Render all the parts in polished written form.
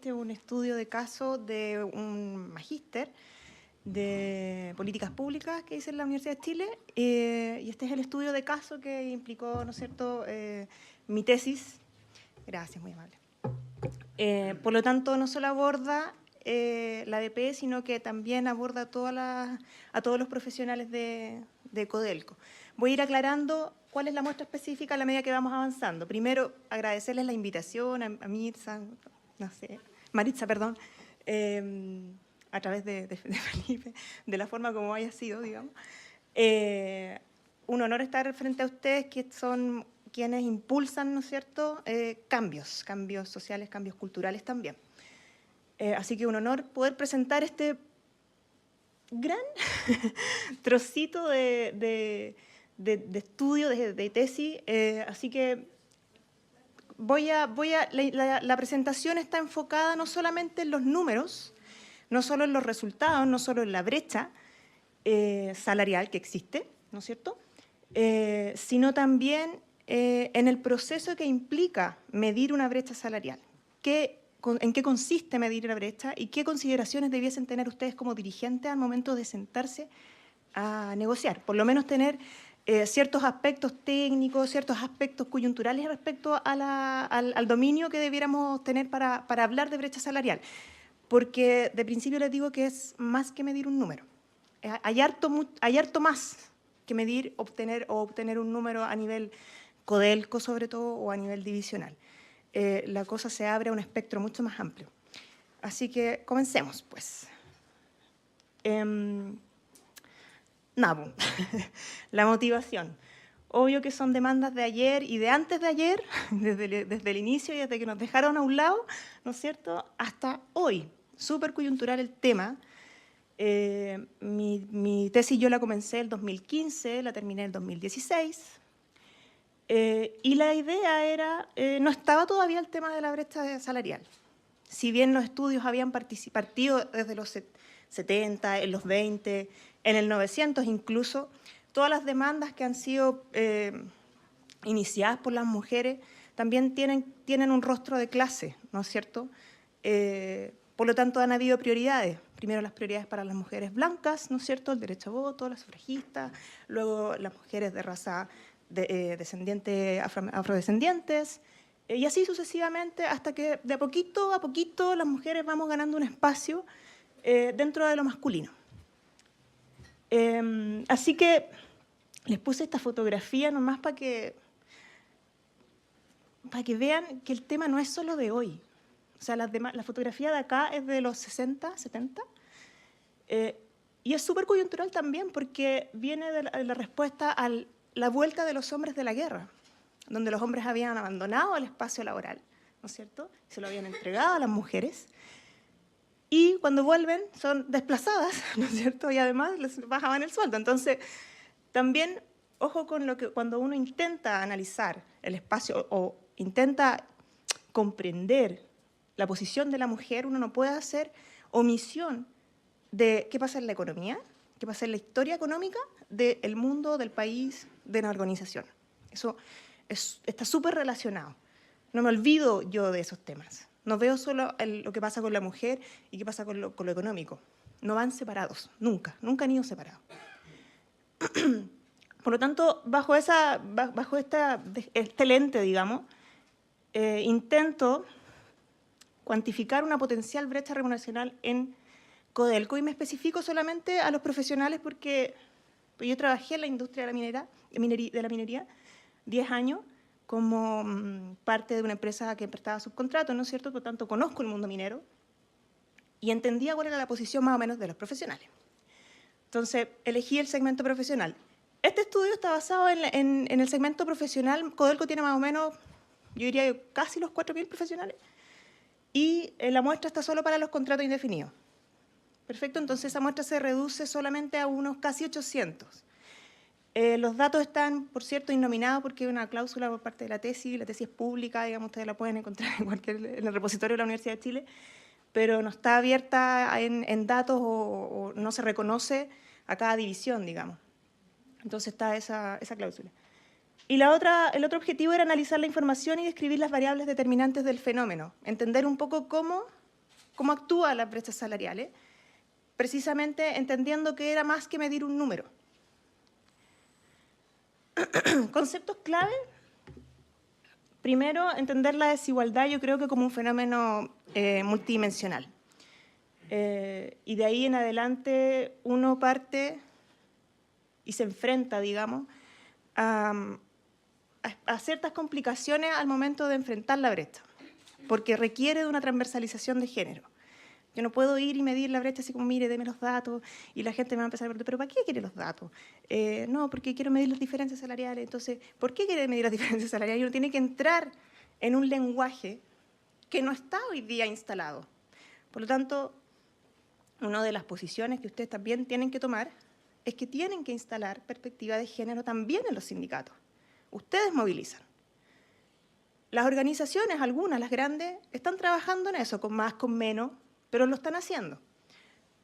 Este es un estudio de caso de un magíster de políticas públicas que hice en la Universidad de Chile, y este es el estudio de caso que implicó, ¿no es cierto?, mi tesis. Gracias, muy amable. Por lo tanto, no solo aborda la ADP, sino que también aborda a todos los profesionales de Codelco. Voy a ir aclarando cuál es la muestra específica a la medida que vamos avanzando. Primero, agradecerles la invitación a Maritza, perdón, a través de Felipe, de la forma como haya sido, digamos. Un honor estar frente a ustedes, que son quienes impulsan, ¿no es cierto?, cambios sociales, cambios culturales también. Así que un honor poder presentar este gran trocito de estudio, de tesis. Así que la presentación está enfocada no solamente en los números, no solo en los resultados, no solo en la brecha salarial que existe, ¿no es cierto?, sino también en el proceso que implica medir una brecha salarial. ¿En qué consiste medir la brecha y qué consideraciones debiesen tener ustedes como dirigentes al momento de sentarse a negociar? Por lo menos tener ciertos aspectos técnicos, ciertos aspectos coyunturales respecto al dominio que debiéramos tener para hablar de brecha salarial. Porque de principio les digo que es más que medir un número. Hay harto más que medir, obtener un número a nivel Codelco, sobre todo, o a nivel divisional. La cosa se abre a un espectro mucho más amplio. Así que comencemos, pues. La motivación. Obvio que son demandas de ayer y de antes de ayer, desde el inicio y desde que nos dejaron a un lado, ¿no es cierto?, hasta hoy. Súper coyuntural el tema. Mi tesis yo la comencé en el 2015, la terminé en el 2016. Y la idea era, no estaba todavía el tema de la brecha salarial. Si bien los estudios habían partido desde los 70, en los 20, en el 900 incluso, todas las demandas que han sido iniciadas por las mujeres también tienen un rostro de clase, ¿no es cierto? Por lo tanto, han habido prioridades. Primero las prioridades para las mujeres blancas, ¿no es cierto?, el derecho a voto, las sufragistas, luego las mujeres de raza afrodescendientes, y así sucesivamente, hasta que de poquito a poquito las mujeres vamos ganando un espacio dentro de lo masculino. Así que les puse esta fotografía nomás para que vean que el tema no es solo de hoy. O sea, la fotografía de acá es de los 60, 70, y es súper coyuntural también porque viene de la respuesta a la vuelta de los hombres de la guerra, donde los hombres habían abandonado el espacio laboral, ¿no es cierto?, se lo habían entregado a las mujeres, y cuando vuelven son desplazadas, ¿no es cierto?, y además les bajaban el sueldo. Entonces, también, ojo con lo que cuando uno intenta analizar el espacio o intenta comprender la posición de la mujer, uno no puede hacer omisión de qué pasa en la economía, qué pasa en la historia económica del mundo, del país, de la organización. Eso está súper relacionado. No me olvido yo de esos temas. No veo solo lo que pasa con la mujer y qué pasa con lo económico. No van separados, nunca han ido separados. Por lo tanto, bajo este lente, digamos, intento cuantificar una potencial brecha remuneracional en Codelco, y me especifico solamente a los profesionales porque yo trabajé en la industria de la minería 10 años como parte de una empresa que prestaba subcontratos, ¿no es cierto? Por lo tanto, conozco el mundo minero y entendía cuál era la posición más o menos de los profesionales. Entonces, elegí el segmento profesional. Este estudio está basado en el segmento profesional. Codelco tiene más o menos, yo diría, casi los 4.000 profesionales, y la muestra está solo para los contratos indefinidos. Perfecto, entonces esa muestra se reduce solamente a unos casi 800. Los datos están, por cierto, innominados porque hay una cláusula por parte de la tesis es pública, digamos, ustedes la pueden encontrar en el repositorio de la Universidad de Chile, pero no está abierta en datos o no se reconoce a cada división, digamos. Entonces está esa cláusula. Y el otro objetivo era analizar la información y describir las variables determinantes del fenómeno, entender un poco cómo cómo actúan las brechas salariales, precisamente entendiendo que era más que medir un número. Conceptos clave. Primero, entender la desigualdad, yo creo que como un fenómeno multidimensional. Y de ahí en adelante uno parte y se enfrenta, digamos, a ciertas complicaciones al momento de enfrentar la brecha, porque requiere de una transversalización de género. Yo no puedo ir y medir la brecha así como, mire, deme los datos, y la gente me va a empezar a preguntar, ¿pero para qué quiere los datos? No, porque quiero medir las diferencias salariales. Entonces, ¿por qué quiere medir las diferencias salariales? Y uno tiene que entrar en un lenguaje que no está hoy día instalado. Por lo tanto, una de las posiciones que ustedes también tienen que tomar es que tienen que instalar perspectiva de género también en los sindicatos. Ustedes movilizan. Las organizaciones, algunas, las grandes, están trabajando en eso, con más, con menos, pero lo están haciendo.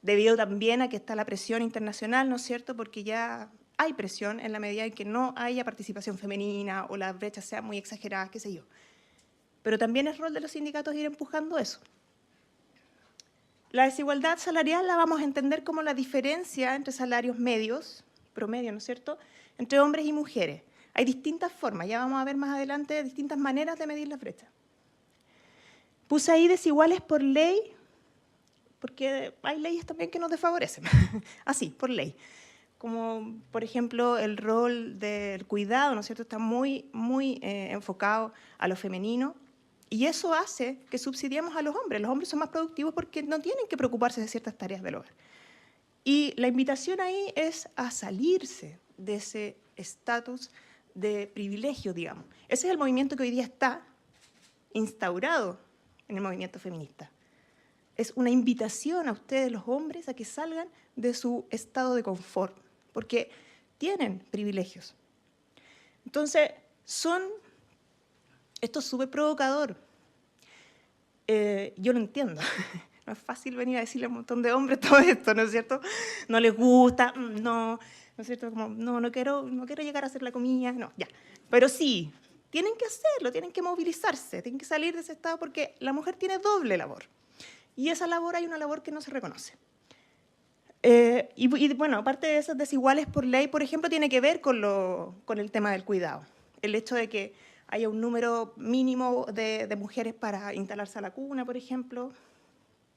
Debido también a que está la presión internacional, ¿no es cierto? Porque ya hay presión en la medida en que no haya participación femenina o las brechas sean muy exageradas, qué sé yo. Pero también es rol de los sindicatos ir empujando eso. La desigualdad salarial la vamos a entender como la diferencia entre salarios medios, promedio, ¿no es cierto?, entre hombres y mujeres. Hay distintas formas, ya vamos a ver más adelante distintas maneras de medir las brechas. Puse ahí desiguales por ley, porque hay leyes también que nos desfavorecen, así, por ley. Como, por ejemplo, el rol del cuidado, ¿no es cierto?, está muy enfocado a lo femenino, y eso hace que subsidiemos a los hombres. Los hombres son más productivos porque no tienen que preocuparse de ciertas tareas del hogar. Y la invitación ahí es a salirse de ese estatus de privilegio, digamos. Ese es el movimiento que hoy día está instaurado en el movimiento feminista. Es una invitación a ustedes, los hombres, a que salgan de su estado de confort, porque tienen privilegios. Entonces, esto es súper provocador. Yo lo entiendo. No es fácil venir a decirle a un montón de hombres todo esto, ¿no es cierto? No les gusta, no es cierto? Como, no quiero llegar a hacer la comida, no, ya. Pero sí, tienen que hacerlo, tienen que movilizarse, tienen que salir de ese estado porque la mujer tiene doble labor. Y esa labor hay una labor que no se reconoce. Y bueno, aparte de esas desiguales por ley, por ejemplo, tiene que ver con el tema del cuidado. El hecho de que haya un número mínimo de mujeres para instalarse a la cuna, por ejemplo,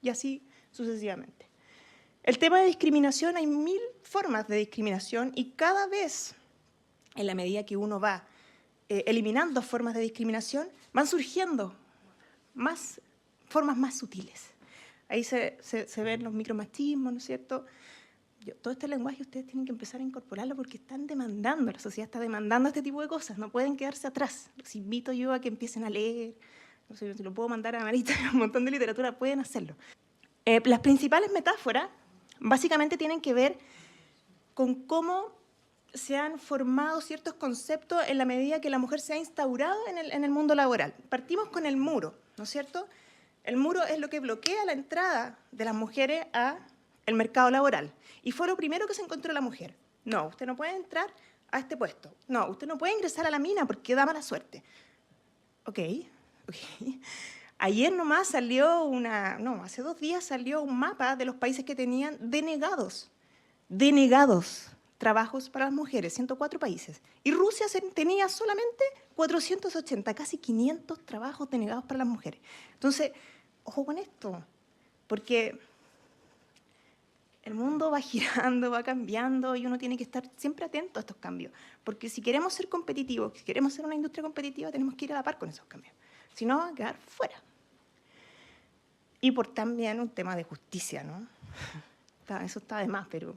y así sucesivamente. El tema de discriminación, hay 1000 formas de discriminación y cada vez, en la medida que uno va eliminando formas de discriminación, van surgiendo formas más sutiles. Ahí se ven los micromachismos, ¿no es cierto? Todo este lenguaje ustedes tienen que empezar a incorporarlo porque están demandando, la sociedad está demandando este tipo de cosas, no pueden quedarse atrás. Los invito yo a que empiecen a leer, no sé, si lo puedo mandar a Marita, un montón de literatura, pueden hacerlo. Las principales metáforas básicamente tienen que ver con cómo se han formado ciertos conceptos en la medida que la mujer se ha instaurado en el mundo laboral. Partimos con el muro, ¿no es cierto? El muro es lo que bloquea la entrada de las mujeres al mercado laboral. Y fue lo primero que se encontró la mujer. No, usted no puede entrar a este puesto. No, usted no puede ingresar a la mina porque da mala suerte. Ok. Ayer nomás salió hace 2 días salió un mapa de los países que tenían denegados trabajos para las mujeres, 104 países. Y Rusia tenía solamente 480, casi 500 trabajos denegados para las mujeres. Entonces, ojo con esto, porque el mundo va girando, va cambiando y uno tiene que estar siempre atento a estos cambios. Porque si queremos ser competitivos, si queremos ser una industria competitiva, tenemos que ir a la par con esos cambios. Si no, va a quedar fuera. Y por también un tema de justicia, ¿no? Eso está de más, pero...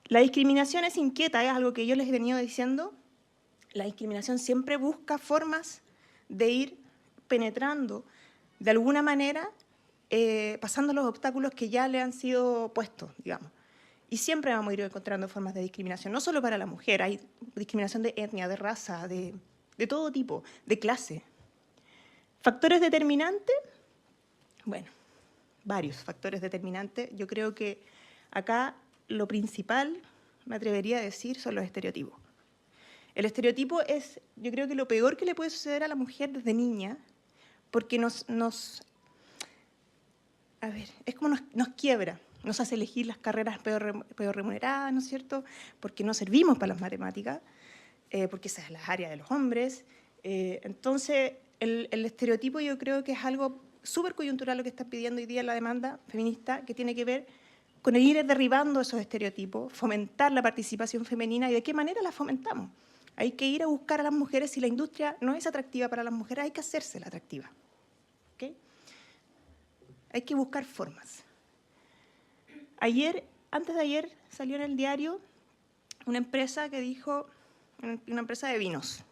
La discriminación es inquieta, es algo que yo les he venido diciendo. La discriminación siempre busca formas de ir penetrando de alguna manera, pasando los obstáculos que ya le han sido puestos, digamos. Y siempre vamos a ir encontrando formas de discriminación, no solo para la mujer, hay discriminación de etnia, de raza, de todo tipo, de clase. ¿Factores determinantes? Bueno, varios factores determinantes. Yo creo que acá lo principal, me atrevería a decir, son los estereotipos. El estereotipo es, yo creo que lo peor que le puede suceder a la mujer desde niña, porque nos a ver, es como nos quiebra, nos hace elegir las carreras peor remuneradas, ¿no es cierto? Porque no servimos para las matemáticas, porque esa es la área de los hombres. Entonces, el estereotipo yo creo que es algo súper coyuntural lo que está pidiendo hoy día la demanda feminista, que tiene que ver con el ir derribando esos estereotipos, fomentar la participación femenina y de qué manera la fomentamos. Hay que ir a buscar a las mujeres, si la industria no es atractiva para las mujeres, hay que hacérsela atractiva. ¿Okay? Hay que buscar formas. Antes de ayer, salió en el diario una empresa que dijo, una empresa de vinos,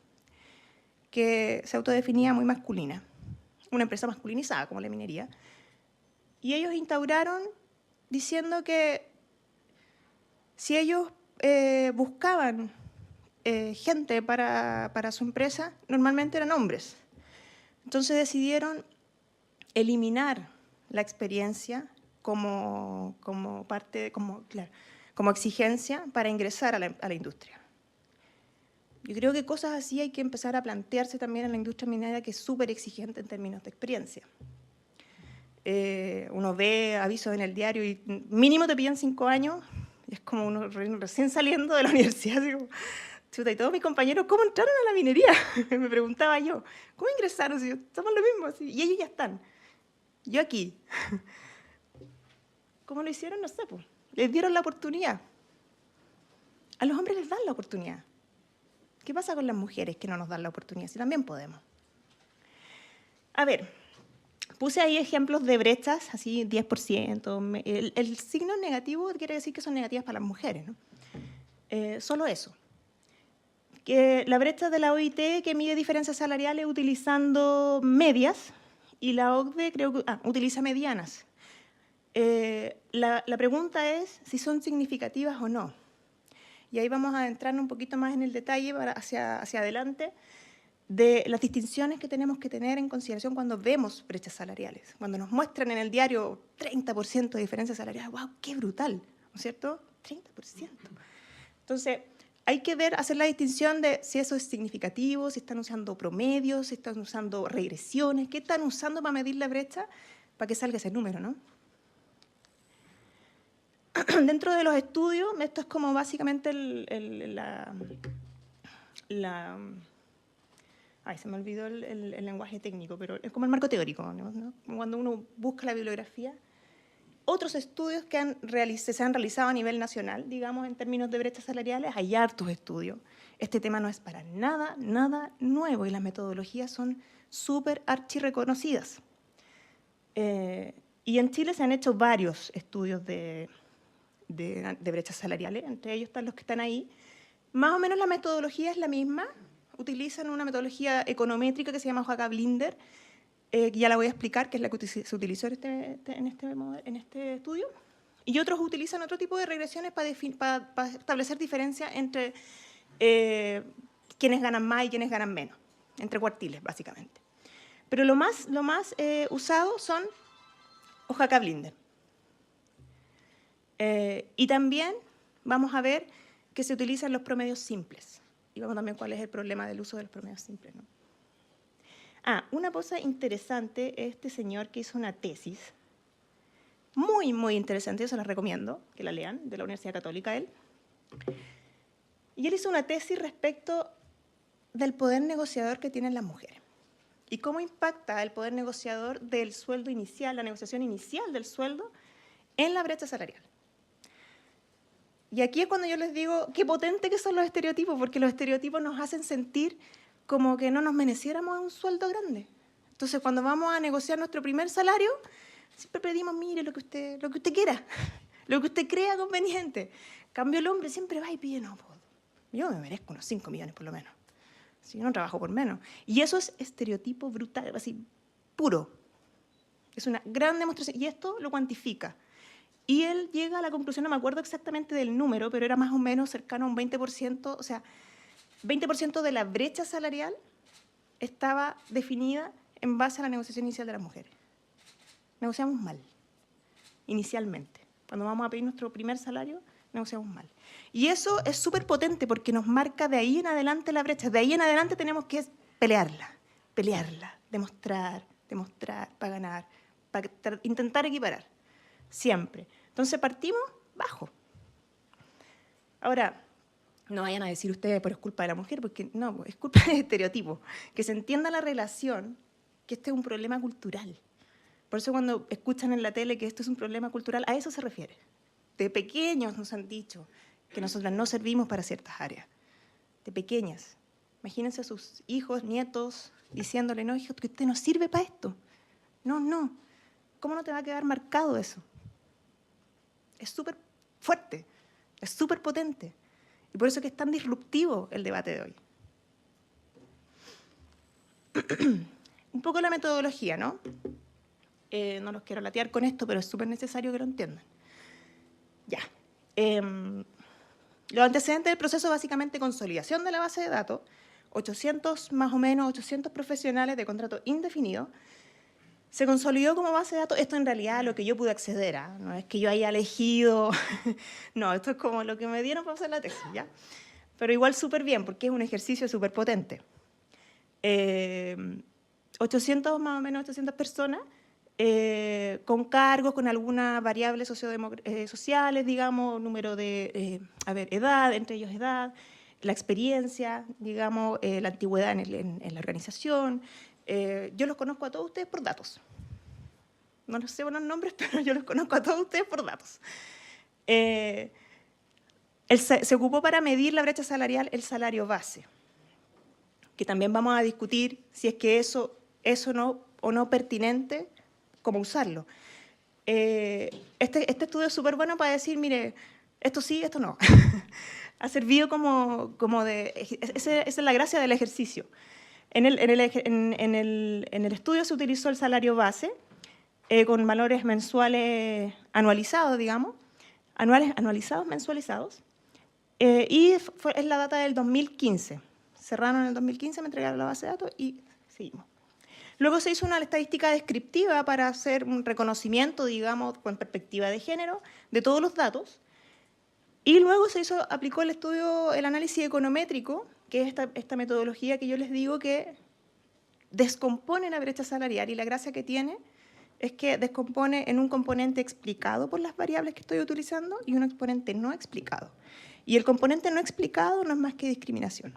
que se autodefinía muy masculina, una empresa masculinizada como la minería, y ellos instauraron diciendo que si ellos buscaban gente para su empresa, normalmente eran hombres. Entonces decidieron eliminar la experiencia como exigencia para ingresar a la industria. Yo creo que cosas así hay que empezar a plantearse también en la industria minera, que es súper exigente en términos de experiencia. Uno ve avisos en el diario y mínimo te piden 5 años, y es como uno recién saliendo de la universidad, así como, chuta, y todos mis compañeros, ¿cómo entraron a la minería? Me preguntaba yo, ¿cómo ingresaron? Si somos lo mismo, así, y ellos ya están. Yo aquí. ¿Cómo lo hicieron? No sé, pues. Les dieron la oportunidad. A los hombres les dan la oportunidad. ¿Qué pasa con las mujeres que no nos dan la oportunidad? Si también podemos. A ver, puse ahí ejemplos de brechas, así 10%. El signo negativo quiere decir que son negativas para las mujeres, ¿no? Solo eso. Que la brecha de la OIT, que mide diferencias salariales utilizando medias, y la OCDE creo que utiliza medianas. La pregunta es si son significativas o no. Y ahí vamos a entrar un poquito más en el detalle hacia adelante de las distinciones que tenemos que tener en consideración cuando vemos brechas salariales. Cuando nos muestran en el diario 30% de diferencia salarial, ¡wow, qué brutal! ¿No es cierto? 30%. Entonces, hay que hacer la distinción de si eso es significativo, si están usando promedios, si están usando regresiones, qué están usando para medir la brecha, para que salga ese número, ¿no? Dentro de los estudios, esto es como básicamente se me olvidó el lenguaje técnico, pero es como el marco teórico, ¿no? Cuando uno busca la bibliografía. Otros estudios que se han realizado a nivel nacional, digamos, en términos de brechas salariales, hay hartos estudios. Este tema no es para nada nuevo y las metodologías son súper archirreconocidas. Y en Chile se han hecho varios estudios de brechas salariales, entre ellos están los que están ahí. Más o menos la metodología es la misma, utilizan una metodología econométrica que se llama Hoaka-Blinder, que ya la voy a explicar, que es la que se utilizó en este estudio, y otros utilizan otro tipo de regresiones para establecer diferencia entre quienes ganan más y quienes ganan menos, entre cuartiles, básicamente. Pero lo más usado son Hoaka-Blinder. Y también vamos a ver que se utilizan los promedios simples. Y vamos también cuál es el problema del uso de los promedios simples, ¿no? Una cosa interesante es este señor que hizo una tesis, muy, muy interesante, yo se la recomiendo, que la lean, de la Universidad Católica, él. Y él hizo una tesis respecto del poder negociador que tienen las mujeres. Y cómo impacta el poder negociador del sueldo inicial, la negociación inicial del sueldo, en la brecha salarial. Y aquí es cuando yo les digo qué potente que son los estereotipos, porque los estereotipos nos hacen sentir como que no nos mereciéramos un sueldo grande. Entonces, cuando vamos a negociar nuestro primer salario, siempre pedimos, mire, lo que usted quiera, lo que usted crea conveniente. En cambio, el hombre siempre va y pide, no, yo me merezco unos 5 millones por lo menos. Si yo no trabajo por menos. Y eso es estereotipo brutal, así, puro. Es una gran demostración. Y esto lo cuantifica. Y él llega a la conclusión, no me acuerdo exactamente del número, pero era más o menos cercano a un 20%, o sea, 20% de la brecha salarial estaba definida en base a la negociación inicial de las mujeres. Negociamos mal, inicialmente. Cuando vamos a pedir nuestro primer salario, negociamos mal. Y eso es súper potente porque nos marca de ahí en adelante la brecha. De ahí en adelante tenemos que pelearla, demostrar, para ganar, para intentar equiparar, siempre. Entonces partimos bajo. Ahora, no vayan a decir ustedes, pero es culpa de la mujer, porque no, es culpa del estereotipo. Que se entienda la relación, que este es un problema cultural. Por eso cuando escuchan en la tele que esto es un problema cultural, a eso se refiere. De pequeños nos han dicho que nosotras no servimos para ciertas áreas. De pequeñas. Imagínense a sus hijos, nietos, diciéndole, no, hijo, que usted no sirve para esto. No, no. ¿Cómo no te va a quedar marcado eso? Es súper fuerte, es súper potente. Y por eso es que es tan disruptivo el debate de hoy. Un poco la metodología, ¿no? No los quiero latear con esto, pero es súper necesario que lo entiendan. Ya. Los antecedentes del proceso, básicamente, consolidación de la base de datos, 800, más o menos, 800 profesionales de contrato indefinido. Se consolidó como base de datos, esto en realidad lo que yo pude acceder a, no es que yo haya elegido, no, esto es como lo que me dieron para hacer la tesis, ¿ya? Pero igual súper bien, porque es un ejercicio súper potente. 800, más o menos 800 personas, con cargos, con algunas variables sociales, digamos, número de, edad, entre ellos edad, la experiencia, digamos, la antigüedad en la organización. Yo los conozco a todos ustedes por datos. No los sé buenos nombres, pero yo los conozco a todos ustedes por datos. Se ocupó para medir la brecha salarial el salario base, que también vamos a discutir si es que eso no o no pertinente, cómo usarlo. Este estudio es súper bueno para decir, mire, esto sí, esto no. Ha servido como de... Esa es la gracia del ejercicio. En el estudio se utilizó el salario base con valores mensuales anualizados, digamos, anualizados, mensualizados, y es la data del 2015. Cerraron en el 2015, me entregaron la base de datos y seguimos. Luego se hizo una estadística descriptiva para hacer un reconocimiento, digamos, con perspectiva de género, de todos los datos. Y luego aplicó el análisis econométrico, que es esta metodología que yo les digo que descompone la brecha salarial, y la gracia que tiene es que descompone en un componente explicado por las variables que estoy utilizando y un componente no explicado. Y el componente no explicado no es más que discriminación.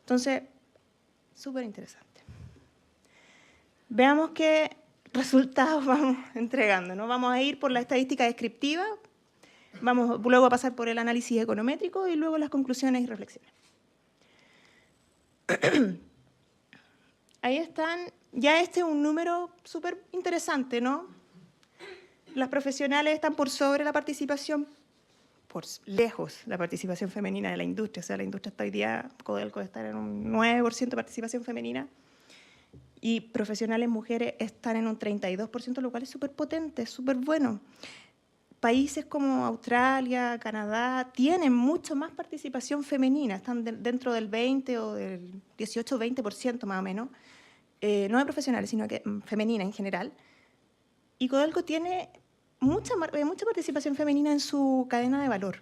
Entonces, súper interesante. Veamos qué resultados vamos entregando, ¿no? Vamos a ir por la estadística descriptiva, vamos luego a pasar por el análisis econométrico y luego las conclusiones y reflexiones. Ahí están, ya este es un número súper interesante, ¿no? Las profesionales están por sobre la participación, por lejos la participación femenina de la industria, o sea, la industria está hoy día, Codelco está en un 9% de participación femenina, y profesionales mujeres están en un 32%, lo cual es súper potente, es súper bueno. Países como Australia, Canadá, tienen mucho más participación femenina, están dentro del 20 o del 18-20% más o menos, no de profesionales, sino que femenina en general. Y Codelco tiene mucha participación femenina en su cadena de valor.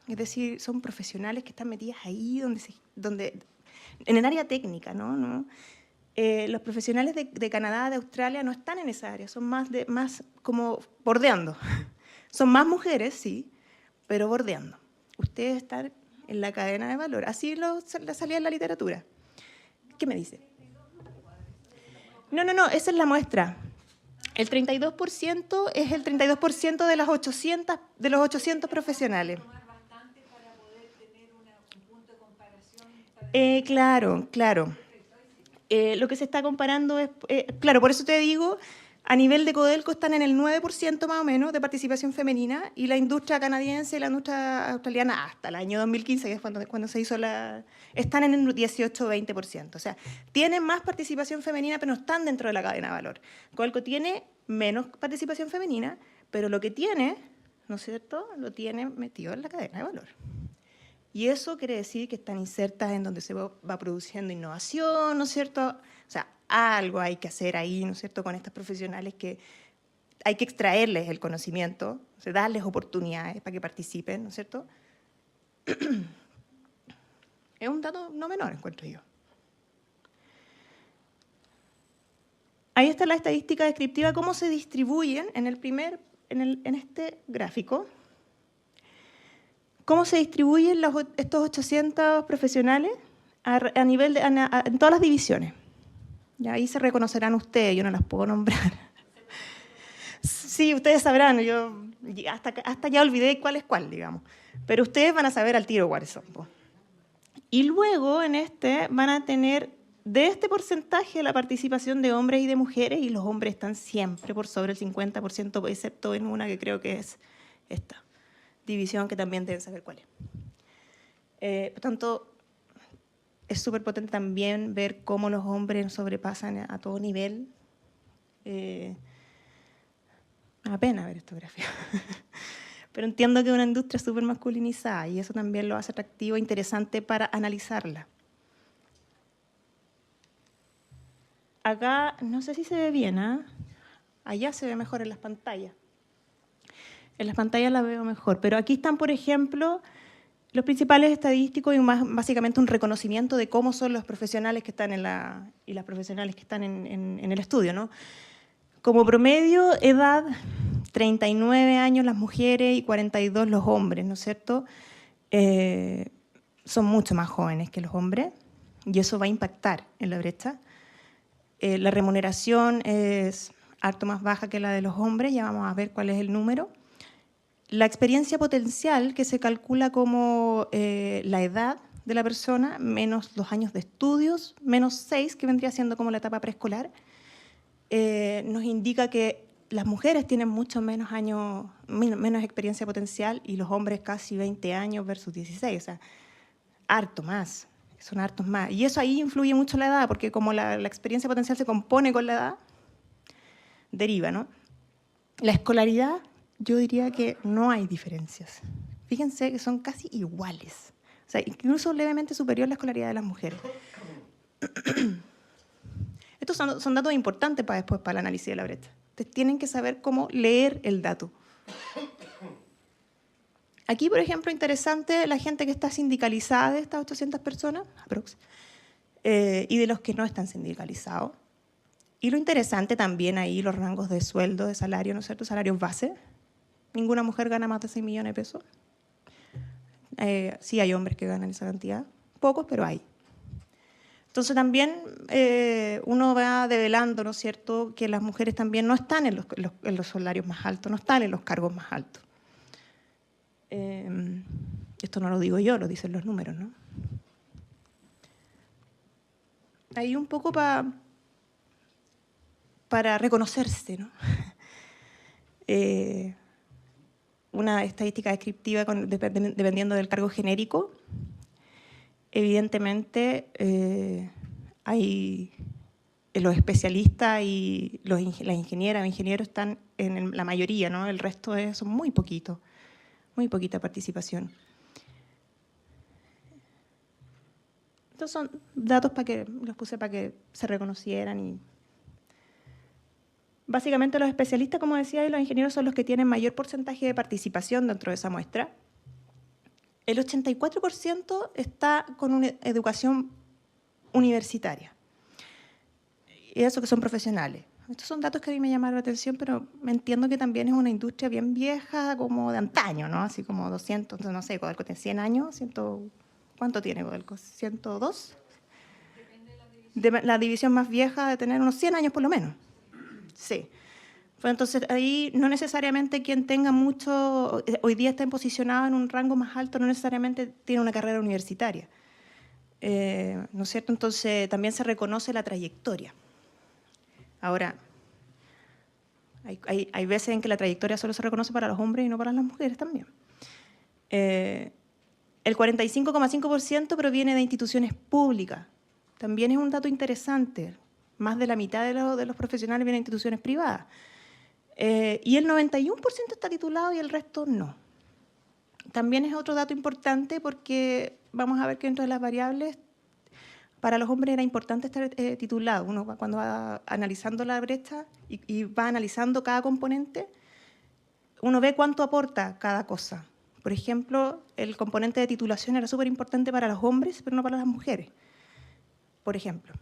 Es decir, son profesionales que están metidas ahí donde en el área técnica, ¿no? Los profesionales de Canadá, de Australia, no están en esa área, son más como bordeando. Son más mujeres, sí, pero bordeando. Ustedes están en la cadena de valor. Así la salía en la literatura. ¿Qué me dice? No, esa es la muestra. El 32% es el 32% de los 800 profesionales. Claro. Lo que se está comparando es, claro, por eso te digo, a nivel de Codelco están en el 9% más o menos de participación femenina, y la industria canadiense y la industria australiana hasta el año 2015, que es cuando se hizo están en el 18-20%. O sea, tienen más participación femenina, pero no están dentro de la cadena de valor. Codelco tiene menos participación femenina, pero lo que tiene, ¿no es cierto?, lo tiene metido en la cadena de valor. Y eso quiere decir que están insertas en donde se va produciendo innovación, ¿no es cierto? O sea, algo hay que hacer ahí, ¿no es cierto?, con estas profesionales, que hay que extraerles el conocimiento, o sea, darles oportunidades para que participen, ¿no es cierto? Es un dato no menor, encuentro yo. Ahí está la estadística descriptiva, cómo se distribuyen en este gráfico, cómo se distribuyen estos 800 profesionales a nivel en todas las divisiones. Y ahí se reconocerán ustedes, yo no las puedo nombrar. Sí, ustedes sabrán, yo hasta ya olvidé cuál es cuál, digamos. Pero ustedes van a saber al tiro cuáles son. Y luego en van a tener de este porcentaje la participación de hombres y de mujeres, y los hombres están siempre por sobre el 50%, excepto en una que creo que es esta división, que también deben saber cuál es. Por tanto, es súper potente también ver cómo los hombres sobrepasan a todo nivel. Me da pena ver esta gráfica. Pero entiendo que es una industria súper masculinizada y eso también lo hace atractivo e interesante para analizarla. Acá, no sé si se ve bien, ¿eh? Allá se ve mejor en las pantallas. En las pantallas la veo mejor, pero aquí están, por ejemplo, los principales estadísticos y básicamente un reconocimiento de cómo son los profesionales que están y las profesionales que están en el estudio, ¿no? Como promedio, edad, 39 años las mujeres y 42 los hombres, ¿no es cierto? Son mucho más jóvenes que los hombres y eso va a impactar en la brecha. La remuneración es harto más baja que la de los hombres, ya vamos a ver cuál es el número. La experiencia potencial, que se calcula como la edad de la persona, menos los años de estudios, menos 6, que vendría siendo como la etapa preescolar, nos indica que las mujeres tienen mucho menos años, menos experiencia potencial, y los hombres casi 20 años versus 16, o sea, harto más, son hartos más. Y eso ahí influye mucho la edad, porque como la experiencia potencial se compone con la edad, deriva, ¿no? La escolaridad, yo diría que no hay diferencias. Fíjense que son casi iguales, o sea, incluso levemente superior la escolaridad de las mujeres. Estos son datos importantes para después, para el análisis de la brecha. Ustedes tienen que saber cómo leer el dato. Aquí, por ejemplo, interesante la gente que está sindicalizada de estas 800 personas, aprox, y de los que no están sindicalizados. Y lo interesante también ahí, los rangos de sueldo, de salario, ¿no es cierto? Salarios base. Ninguna mujer gana más de 6 millones de pesos. Sí hay hombres que ganan esa cantidad, pocos, pero hay. Entonces también uno va develando, ¿no es cierto?, que las mujeres también no están en los salarios más altos, no están en los cargos más altos. Esto no lo digo yo, lo dicen los números, ¿no? Ahí un poco para reconocerse, ¿no? Una estadística descriptiva dependiendo del cargo genérico. Evidentemente, hay los especialistas y las ingenieras o ingenieros están en la mayoría, ¿no? El resto son muy poquita participación. Estos son datos los puse para que se reconocieran. Y básicamente los especialistas, como decía, y los ingenieros son los que tienen mayor porcentaje de participación dentro de esa muestra. El 84% está con una educación universitaria. Y eso que son profesionales. Estos son datos que a mí me llamaron la atención, pero me entiendo que también es una industria bien vieja, como de antaño, ¿no? Así como 200, no sé, Codelco tiene 100 años, ¿cuánto tiene Codelco? ¿102? La división más vieja de tener unos 100 años por lo menos. Sí. Pues entonces ahí no necesariamente quien tenga mucho, hoy día está posicionado en un rango más alto, no necesariamente tiene una carrera universitaria. ¿No es cierto? Entonces también se reconoce la trayectoria. Ahora, hay veces en que la trayectoria solo se reconoce para los hombres y no para las mujeres también. El 45,5% proviene de instituciones públicas. También es un dato interesante. Más de la mitad de los profesionales vienen de instituciones privadas. Y el 91% está titulado y el resto no. También es otro dato importante porque vamos a ver que dentro de las variables, para los hombres era importante estar titulado. Uno cuando va analizando la brecha y va analizando cada componente, uno ve cuánto aporta cada cosa. Por ejemplo, el componente de titulación era súper importante para los hombres, pero no para las mujeres, por ejemplo.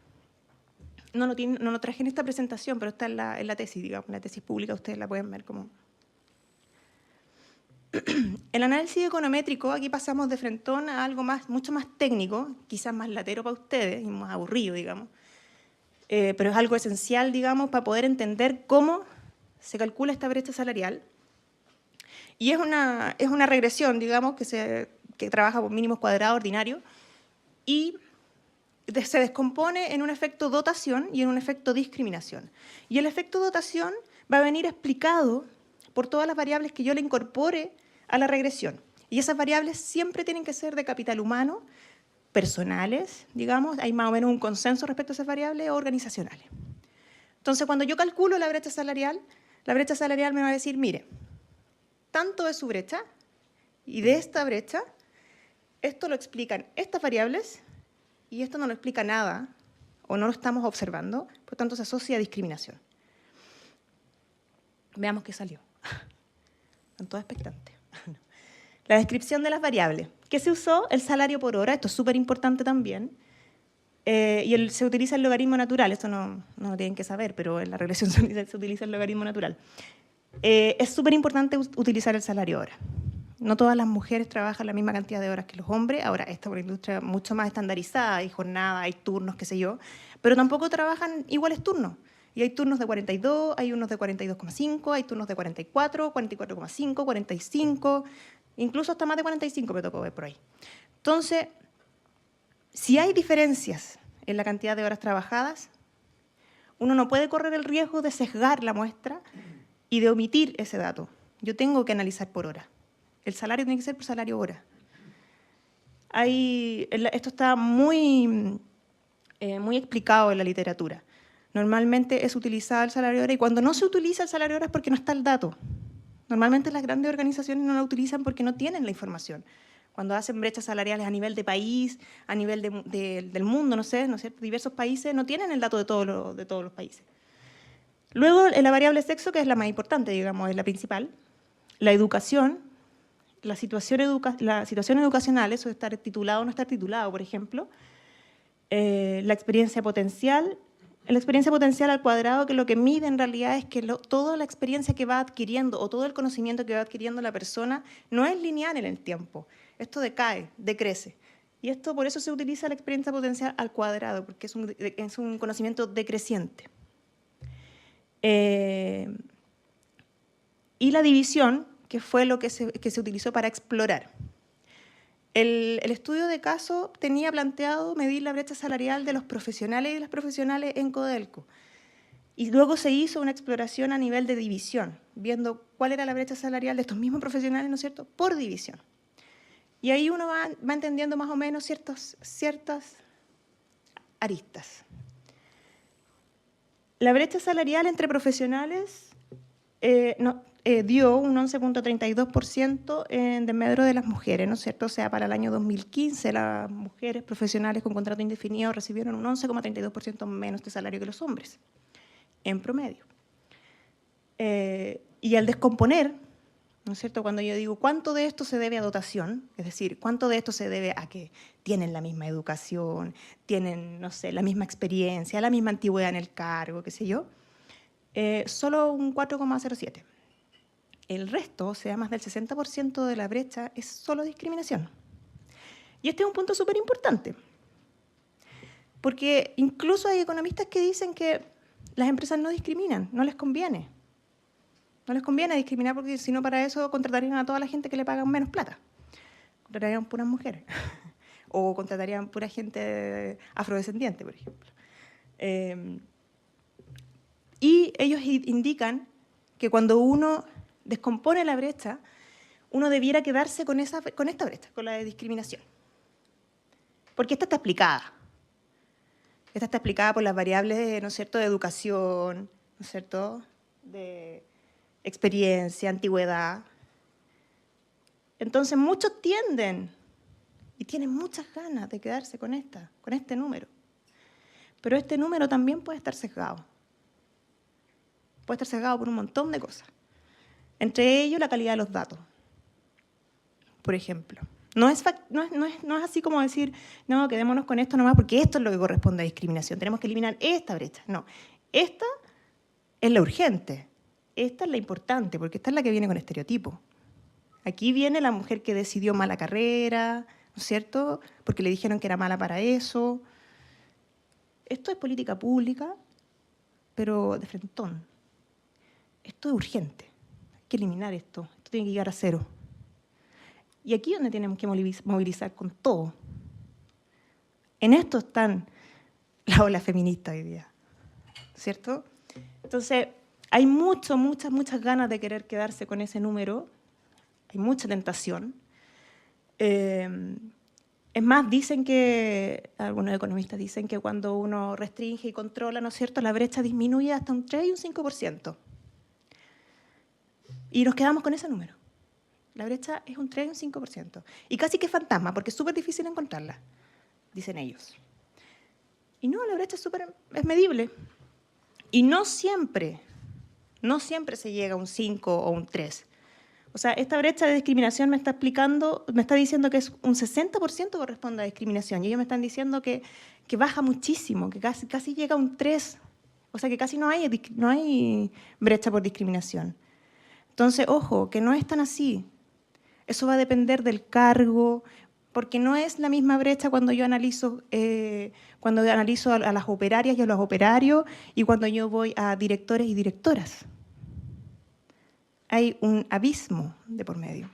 no lo traje en esta presentación, pero está en la tesis, digamos, la tesis pública, ustedes la pueden ver como... El análisis econométrico, aquí pasamos de frentón a algo mucho más técnico, quizás más latero para ustedes y más aburrido, digamos, pero es algo esencial, digamos, para poder entender cómo se calcula esta brecha salarial. Y es una regresión, digamos, que trabaja por mínimos cuadrados ordinarios y se descompone en un efecto dotación y en un efecto discriminación. Y el efecto dotación va a venir explicado por todas las variables que yo le incorpore a la regresión. Y esas variables siempre tienen que ser de capital humano, personales, digamos, hay más o menos un consenso respecto a esas variables, o organizacionales. Entonces, cuando yo calculo la brecha salarial me va a decir, mire, tanto es su brecha, y de esta brecha, esto lo explican estas variables, y esto no lo explica nada, o no lo estamos observando, por tanto se asocia a discriminación. Veamos qué salió. Están todos expectantes. La descripción de las variables. ¿Qué se usó? El salario por hora, esto es súper importante también. Se utiliza el logaritmo natural, esto no lo tienen que saber, pero en la regresión se utiliza el logaritmo natural. Es súper importante utilizar el salario hora. No todas las mujeres trabajan la misma cantidad de horas que los hombres. Ahora, esta es una industria mucho más estandarizada, hay jornadas, hay turnos, qué sé yo, pero tampoco trabajan iguales turnos. Y hay turnos de 42, hay unos de 42,5, hay turnos de 44, 44,5, 45, incluso hasta más de 45 me tocó ver por ahí. Entonces, si hay diferencias en la cantidad de horas trabajadas, uno no puede correr el riesgo de sesgar la muestra y de omitir ese dato. Yo tengo que analizar por hora. El salario tiene que ser por salario hora. Esto está muy explicado en la literatura. Normalmente es utilizado el salario hora y cuando no se utiliza el salario hora es porque no está el dato. Normalmente las grandes organizaciones no lo utilizan porque no tienen la información. Cuando hacen brechas salariales a nivel de país, a nivel del mundo, no sé, diversos países no tienen el dato de todos los países. Luego, la variable sexo, que es la más importante, digamos, es la principal. La educación, la situación educacional, eso de estar titulado o no estar titulado, por ejemplo. La experiencia potencial. La experiencia potencial al cuadrado, que lo que mide en realidad es que toda la experiencia que va adquiriendo o todo el conocimiento que va adquiriendo la persona no es lineal en el tiempo. Esto decae, decrece. Y esto por eso se utiliza la experiencia potencial al cuadrado, porque es un conocimiento decreciente. Y la división, que fue lo que se utilizó para explorar. El estudio de caso tenía planteado medir la brecha salarial de los profesionales y de las profesionales en Codelco. Y luego se hizo una exploración a nivel de división, viendo cuál era la brecha salarial de estos mismos profesionales, ¿no es cierto?, por división. Y ahí uno va entendiendo más o menos ciertas aristas. La brecha salarial entre profesionales dio un 11,32% en desmedro de las mujeres, ¿no es cierto? O sea, para el año 2015 las mujeres profesionales con contrato indefinido recibieron un 11,32% menos de salario que los hombres, en promedio. Y al descomponer, ¿no es cierto? Cuando yo digo cuánto de esto se debe a dotación, es decir, cuánto de esto se debe a que tienen la misma educación, tienen, no sé, la misma experiencia, la misma antigüedad en el cargo, qué sé yo, solo un 4,07%. El resto, o sea, más del 60% de la brecha, es solo discriminación. Y este es un punto súper importante, porque incluso hay economistas que dicen que las empresas no discriminan, no les conviene. No les conviene discriminar porque si no para eso contratarían a toda la gente que le pagan menos plata. Contratarían puras mujeres. O contratarían pura gente afrodescendiente, por ejemplo. Y ellos indican que cuando uno descompone la brecha, uno debiera quedarse con esta brecha, con la de discriminación. Porque esta está explicada. Esta está explicada por las variables, ¿no es cierto?, de educación, ¿no es cierto?, de experiencia, antigüedad. Entonces muchos tienden y tienen muchas ganas de quedarse con este número. Pero este número también puede estar sesgado. Puede estar sesgado por un montón de cosas. Entre ellos, la calidad de los datos, por ejemplo. No es así como decir, no, quedémonos con esto nomás porque esto es lo que corresponde a discriminación. Tenemos que eliminar esta brecha. No, esta es la urgente. Esta es la importante porque esta es la que viene con estereotipo. Aquí viene la mujer que decidió mala carrera, ¿no es cierto? Porque le dijeron que era mala para eso. Esto es política pública, pero de frentón. Esto es urgente. Hay que eliminar esto. Esto tiene que llegar a cero. Y aquí es donde tenemos que movilizar con todo. En esto están las olas feministas hoy día, ¿cierto? Entonces, hay muchas ganas de querer quedarse con ese número. Hay mucha tentación. Es más, dicen que, algunos economistas dicen que cuando uno restringe y controla, ¿no es cierto?, la brecha disminuye hasta un 3 y un 5%. Y nos quedamos con ese número. La brecha es un 3 y un 5%. Y casi que fantasma, porque es súper difícil encontrarla, dicen ellos. Y no, la brecha es medible. Y no siempre se llega a un 5 o un 3. O sea, esta brecha de discriminación me está diciendo que es un 60% corresponde a discriminación. Y ellos me están diciendo que baja muchísimo, que casi llega a un 3. O sea, que casi no hay brecha por discriminación. Entonces, ojo, que no es tan así. Eso va a depender del cargo, porque no es la misma brecha cuando yo analizo a las operarias y a los operarios y cuando yo voy a directores y directoras. Hay un abismo de por medio.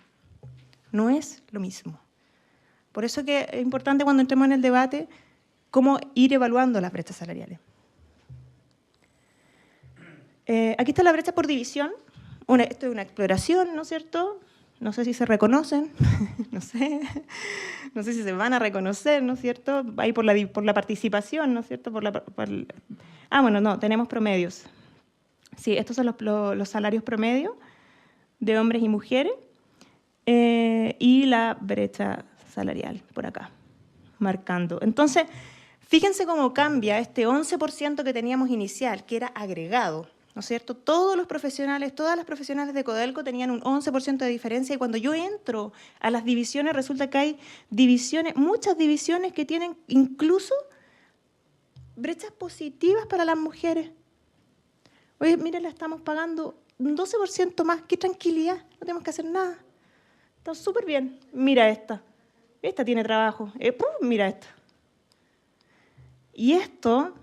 No es lo mismo. Por eso que es importante cuando entremos en el debate cómo ir evaluando las brechas salariales. Aquí está la brecha por división. Esto es una exploración, ¿no es cierto? No sé si se reconocen, no sé si se van a reconocer, ¿no es cierto? Ahí por la participación, ¿no es cierto? Bueno, no, tenemos promedios. Sí, estos son los salarios promedios de hombres y mujeres y la brecha salarial por acá, marcando. Entonces, fíjense cómo cambia este 11% que teníamos inicial, que era agregado, ¿no es cierto? Todas las profesionales de Codelco tenían un 11% de diferencia y cuando yo entro a las divisiones resulta que hay muchas divisiones que tienen incluso brechas positivas para las mujeres. Oye, mire, la estamos pagando un 12% más, qué tranquilidad, no tenemos que hacer nada. Está súper bien. Mira esta tiene trabajo. Mira esta. Y esto,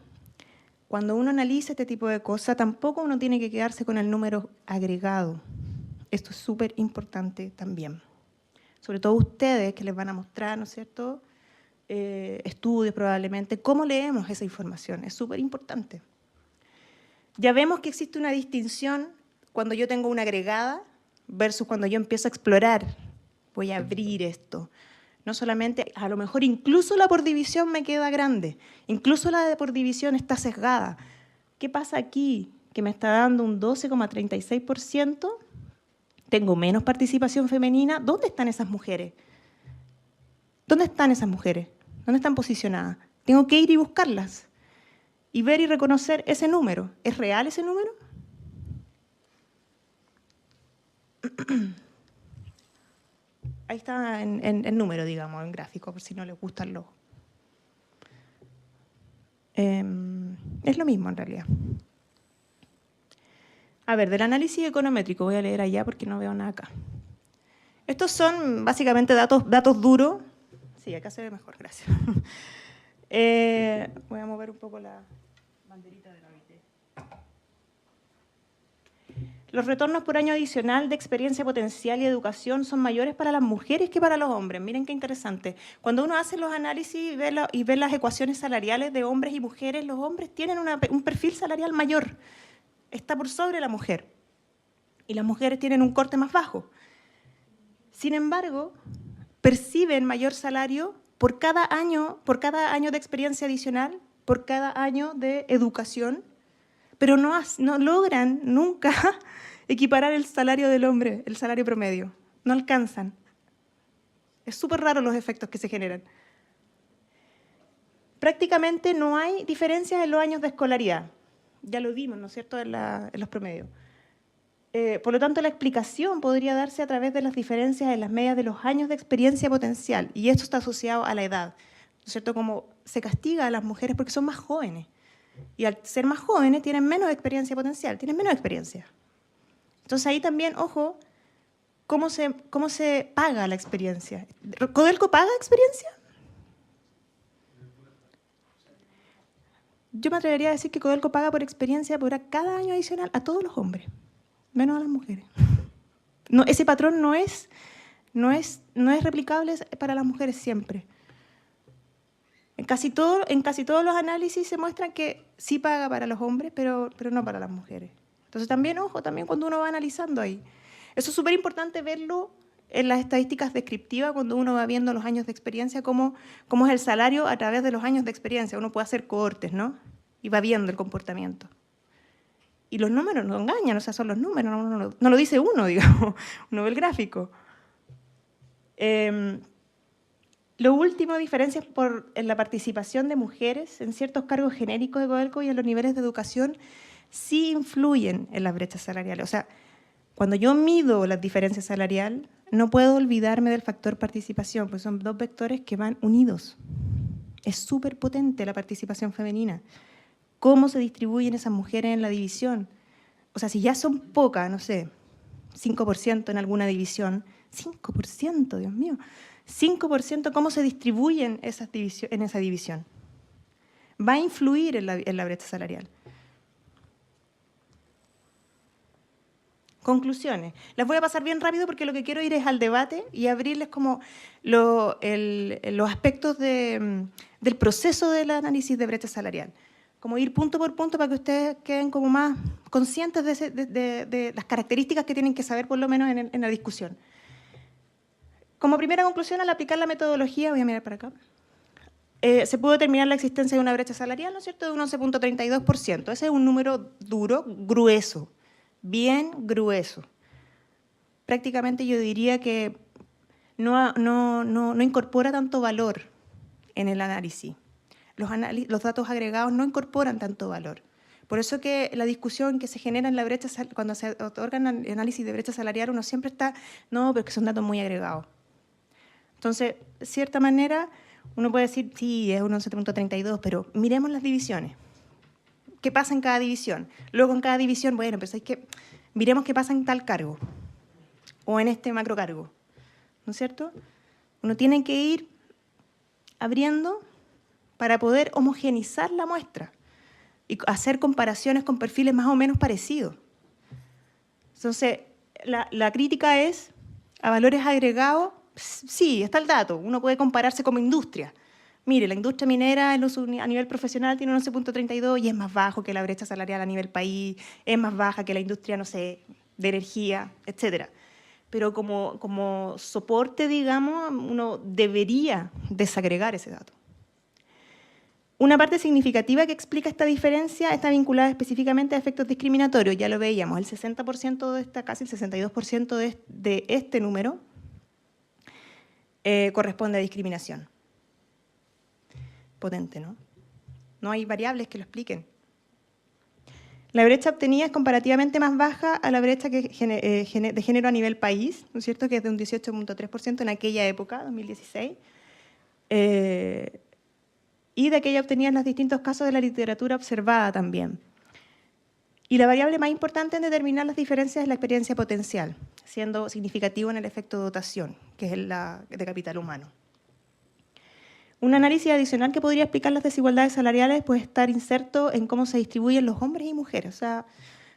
cuando uno analiza este tipo de cosas, tampoco uno tiene que quedarse con el número agregado. Esto es súper importante también. Sobre todo ustedes que les van a mostrar, ¿no es cierto?, estudios probablemente, cómo leemos esa información. Es súper importante. Ya vemos que existe una distinción cuando yo tengo una agregada versus cuando yo empiezo a explorar. Voy a abrir esto. No solamente, a lo mejor incluso la por división me queda grande, incluso la de por división está sesgada. ¿Qué pasa aquí? Que me está dando un 12,36%, tengo menos participación femenina. ¿Dónde están esas mujeres? ¿Dónde están esas mujeres? ¿Dónde están posicionadas? Tengo que ir y buscarlas y ver y reconocer ese número. ¿Es real ese número? Ahí está en número, digamos, en gráfico, por si no les gustan los. Es lo mismo en realidad. A ver, del análisis econométrico, voy a leer allá porque no veo nada acá. Estos son básicamente datos duros. Sí, acá se ve mejor, gracias. Voy a mover un poco la banderita de la OIT. Los retornos por año adicional de experiencia potencial y educación son mayores para las mujeres que para los hombres. Miren qué interesante. Cuando uno hace los análisis y ve las ecuaciones salariales de hombres y mujeres, los hombres tienen un perfil salarial mayor. Está por sobre la mujer. Y las mujeres tienen un corte más bajo. Sin embargo, perciben mayor salario por cada año de experiencia adicional, por cada año de educación, pero no logran nunca equiparar el salario del hombre, el salario promedio. No alcanzan. Es súper raro los efectos que se generan. Prácticamente no hay diferencias en los años de escolaridad. Ya lo vimos, ¿no es cierto?, en los promedios. Por lo tanto, la explicación podría darse a través de las diferencias en las medias de los años de experiencia potencial, y esto está asociado a la edad, ¿no es cierto? Como se castiga a las mujeres porque son más jóvenes, y al ser más jóvenes tienen menos experiencia potencial, tienen menos experiencia. Entonces ahí también, ojo, ¿cómo se paga la experiencia? ¿Codelco paga experiencia? Yo me atrevería a decir que Codelco paga por experiencia por cada año adicional a todos los hombres, menos a las mujeres. No, ese patrón no es replicable para las mujeres siempre. En casi todos los análisis se muestran que sí paga para los hombres, pero no para las mujeres. Entonces también, ojo, también cuando uno va analizando ahí. Eso es súper importante verlo en las estadísticas descriptivas, cuando uno va viendo los años de experiencia, cómo es el salario a través de los años de experiencia. Uno puede hacer cohortes, ¿no? Y va viendo el comportamiento. Y los números no engañan, o sea, son los números, no lo dice uno, digamos, uno ve el gráfico. Lo último, diferencias en la participación de mujeres en ciertos cargos genéricos de Codelco y en los niveles de educación sí influyen en las brechas salariales. O sea, cuando yo mido las diferencias salariales, no puedo olvidarme del factor participación, pues son dos vectores que van unidos. Es súper potente la participación femenina. ¿Cómo se distribuyen esas mujeres en la división? O sea, si ya son pocas, no sé, 5% en alguna división, 5%, Dios mío, 5%, ¿cómo se distribuyen en esa división? Va a influir en la brecha salarial. Conclusiones. Las voy a pasar bien rápido porque lo que quiero ir es al debate y abrirles como los aspectos del proceso del análisis de brecha salarial. Como ir punto por punto para que ustedes queden como más conscientes de las características que tienen que saber por lo menos en la discusión. Como primera conclusión, al aplicar la metodología, voy a mirar para acá, se pudo determinar la existencia de una brecha salarial, ¿no es cierto?, de un 11.32%. Ese es un número duro, grueso, bien grueso. Prácticamente yo diría que no incorpora tanto valor en el análisis. Los datos agregados no incorporan tanto valor. Por eso que la discusión que se genera en la brecha, cuando se otorgan análisis de brecha salarial, uno siempre está, no, pero es que son datos muy agregados. Entonces, de cierta manera, uno puede decir, sí, es un 11.32, pero miremos las divisiones. ¿Qué pasa en cada división? Luego en cada división, bueno, pues hay que miremos qué pasa en tal cargo o en este macrocargo, ¿no es cierto? Uno tiene que ir abriendo para poder homogeneizar la muestra y hacer comparaciones con perfiles más o menos parecidos. Entonces, la crítica es a valores agregados. Sí, está el dato, uno puede compararse como industria. Mire, la industria minera a nivel profesional tiene un 11.32 y es más bajo que la brecha salarial a nivel país, es más baja que la industria, no sé, de energía, etcétera. Pero como soporte, digamos, uno debería desagregar ese dato. Una parte significativa que explica esta diferencia está vinculada específicamente a efectos discriminatorios, ya lo veíamos, el 60% de esta, casi el 62% de este número corresponde a discriminación. Potente, ¿no? No hay variables que lo expliquen. La brecha obtenida es comparativamente más baja a la brecha de género a nivel país, ¿no es cierto?, que es de un 18.3% en aquella época, 2016, y de aquella obtenida en los distintos casos de la literatura observada también. Y la variable más importante en determinar las diferencias es la experiencia potencial, siendo significativo en el efecto de dotación, que es el de capital humano. Un análisis adicional que podría explicar las desigualdades salariales puede estar inserto en cómo se distribuyen los hombres y mujeres. O sea,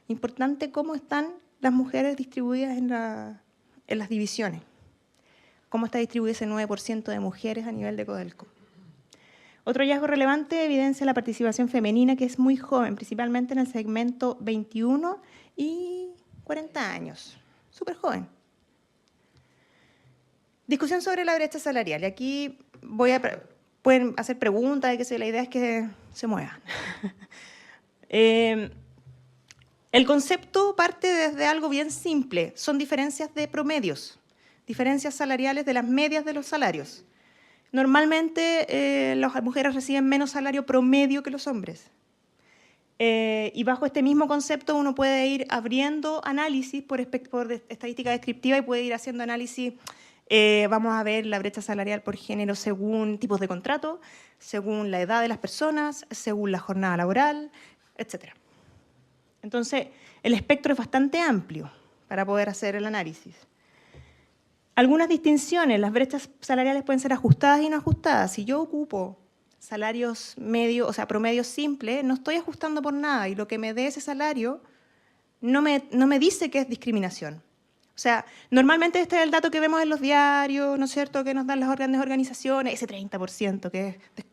importante cómo están las mujeres distribuidas en las divisiones. Cómo está distribuido ese 9% de mujeres a nivel de Codelco. Otro hallazgo relevante evidencia la participación femenina, que es muy joven, principalmente en el segmento 21 y 40 años. Súper joven. Discusión sobre la brecha salarial. Y aquí pueden hacer preguntas, la idea es que se muevan. El concepto parte desde algo bien simple. Son diferencias de promedios, diferencias salariales de las medias de los salarios. Normalmente las mujeres reciben menos salario promedio que los hombres. Y bajo este mismo concepto uno puede ir abriendo análisis por estadística descriptiva y puede ir haciendo análisis. Vamos a ver la brecha salarial por género según tipos de contrato, según la edad de las personas, según la jornada laboral, etc. Entonces, el espectro es bastante amplio para poder hacer el análisis. Algunas distinciones, las brechas salariales pueden ser ajustadas y no ajustadas. Si yo ocupo salarios medios, o sea, promedios simples, no estoy ajustando por nada y lo que me dé ese salario no me dice que es discriminación. O sea, normalmente este es el dato que vemos en los diarios, ¿no es cierto?, que nos dan las grandes organizaciones, ese 30% que es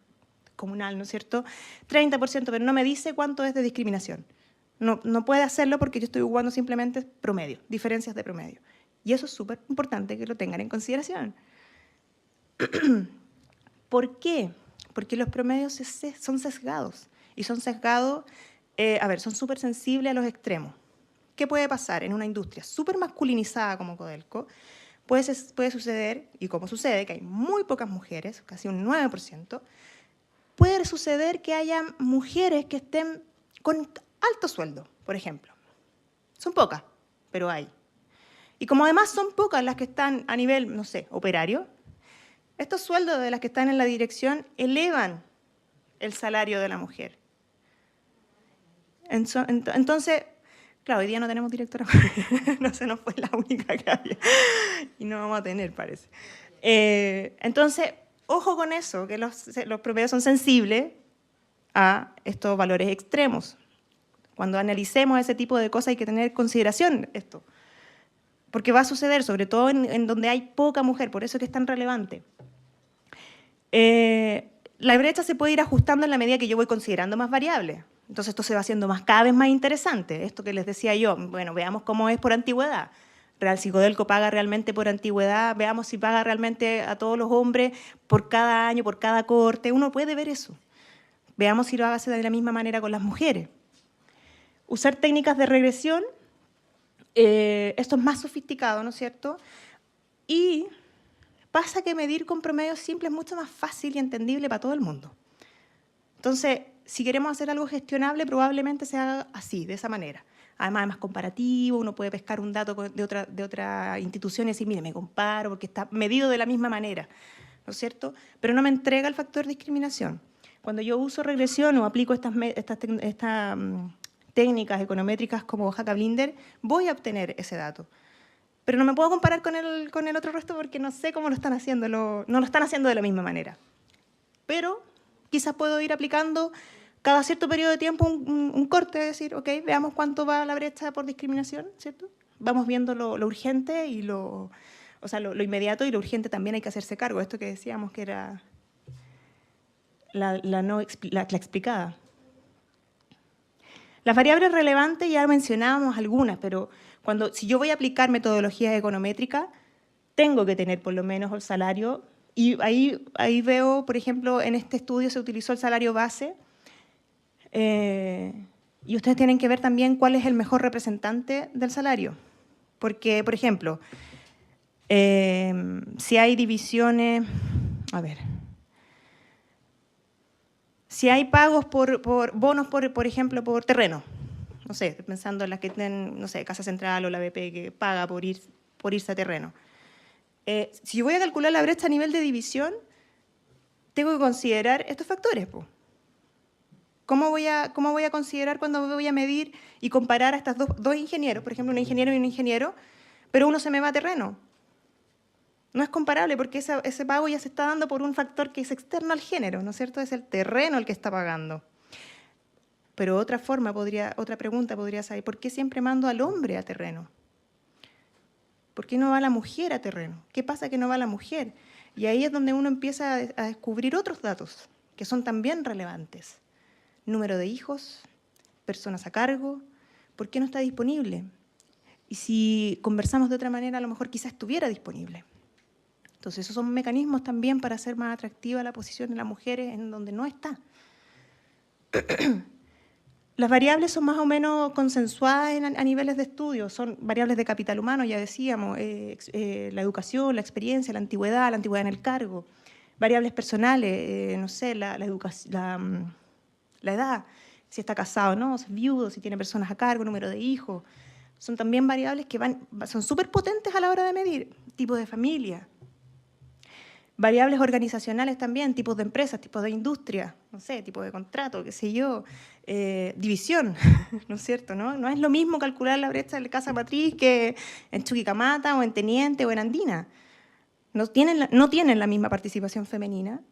comunal, ¿no es cierto? 30%, pero no me dice cuánto es de discriminación. No puede hacerlo porque yo estoy jugando simplemente promedio, diferencias de promedio. Y eso es súper importante que lo tengan en consideración. ¿Por qué? Porque los promedios son sesgados. Y son sesgados, son súper sensibles a los extremos. ¿Qué puede pasar en una industria súper masculinizada como Codelco? Puede suceder, y como sucede, que hay muy pocas mujeres, casi un 9%, puede suceder que haya mujeres que estén con alto sueldo, por ejemplo. Son pocas, pero hay. Y como además son pocas las que están a nivel, no sé, operario, estos sueldos de las que están en la dirección elevan el salario de la mujer. Entonces, claro, hoy día no tenemos directora, no se nos fue la única que había. Y no vamos a tener, parece. Entonces, ojo con eso, que los promedios son sensibles a estos valores extremos. Cuando analicemos ese tipo de cosas hay que tener en consideración esto. Porque va a suceder, sobre todo en donde hay poca mujer, por eso es que es tan relevante. La brecha se puede ir ajustando en la medida que yo voy considerando más variables. Entonces esto se va haciendo cada vez más interesante. Esto que les decía yo, bueno, veamos cómo es por antigüedad. Si Codelco paga realmente por antigüedad, veamos si paga realmente a todos los hombres por cada año, por cada corte. Uno puede ver eso. Veamos si lo hace de la misma manera con las mujeres. Usar técnicas de regresión, esto es más sofisticado, ¿no es cierto? Y pasa que medir con promedios simples es mucho más fácil y entendible para todo el mundo. Entonces, si queremos hacer algo gestionable, probablemente se haga así, de esa manera. Además, es más comparativo, uno puede pescar un dato de otra institución y decir, mire, me comparo porque está medido de la misma manera, ¿no es cierto? Pero no me entrega el factor discriminación. Cuando yo uso regresión o aplico estas técnicas econométricas como Hacker-Blinder, voy a obtener ese dato. Pero no me puedo comparar con el otro resto porque no sé cómo lo están haciendo, no lo están haciendo de la misma manera. Pero quizás puedo ir aplicando cada cierto periodo de tiempo un corte, es decir, ok, veamos cuánto va la brecha por discriminación, ¿cierto? Vamos viendo lo urgente y lo inmediato, y lo urgente también hay que hacerse cargo. Esto que decíamos que era la explicada. Las variables relevantes ya mencionábamos algunas, pero si yo voy a aplicar metodologías econométricas, tengo que tener por lo menos el salario. Y ahí veo, por ejemplo, en este estudio se utilizó el salario base. Y ustedes tienen que ver también cuál es el mejor representante del salario. Porque, por ejemplo, si hay divisiones, si hay pagos por bonos, por ejemplo, por terreno, no sé, pensando en las que tienen, no sé, Casa Central o la BP que paga por irse a terreno. Si yo voy a calcular la brecha a nivel de división, tengo que considerar estos factores. ¿Cómo voy a considerar cuando voy a medir y comparar a estas dos ingenieros? Por ejemplo, un ingeniero y un ingeniero, pero uno se me va a terreno. No es comparable porque ese pago ya se está dando por un factor que es externo al género, ¿no es cierto? Es el terreno el que está pagando. Pero otra pregunta podría ser, ¿por qué siempre mando al hombre a terreno? ¿Por qué no va la mujer a terreno? ¿Qué pasa que no va la mujer? Y ahí es donde uno empieza a descubrir otros datos que son también relevantes. Número de hijos, personas a cargo, ¿por qué no está disponible? Y si conversamos de otra manera, a lo mejor quizás estuviera disponible. Entonces, esos son mecanismos también para hacer más atractiva la posición de las mujeres en donde no está. Las variables son más o menos consensuadas a niveles de estudio, son variables de capital humano, ya decíamos, la educación, la experiencia, la antigüedad en el cargo, variables personales, no sé, la edad. si está casado o no, si es viudo, si tiene personas a cargo, número de hijos. Son también variables que son súper potentes a la hora de medir. Tipo de familia. Variables organizacionales también, tipos de empresas, tipos de industria, no sé, tipo de contrato, qué sé yo, división, ¿no es cierto? No es lo mismo calcular la brecha de casa matriz que en Chuquicamata o en Teniente o en Andina. No tienen la misma participación femenina,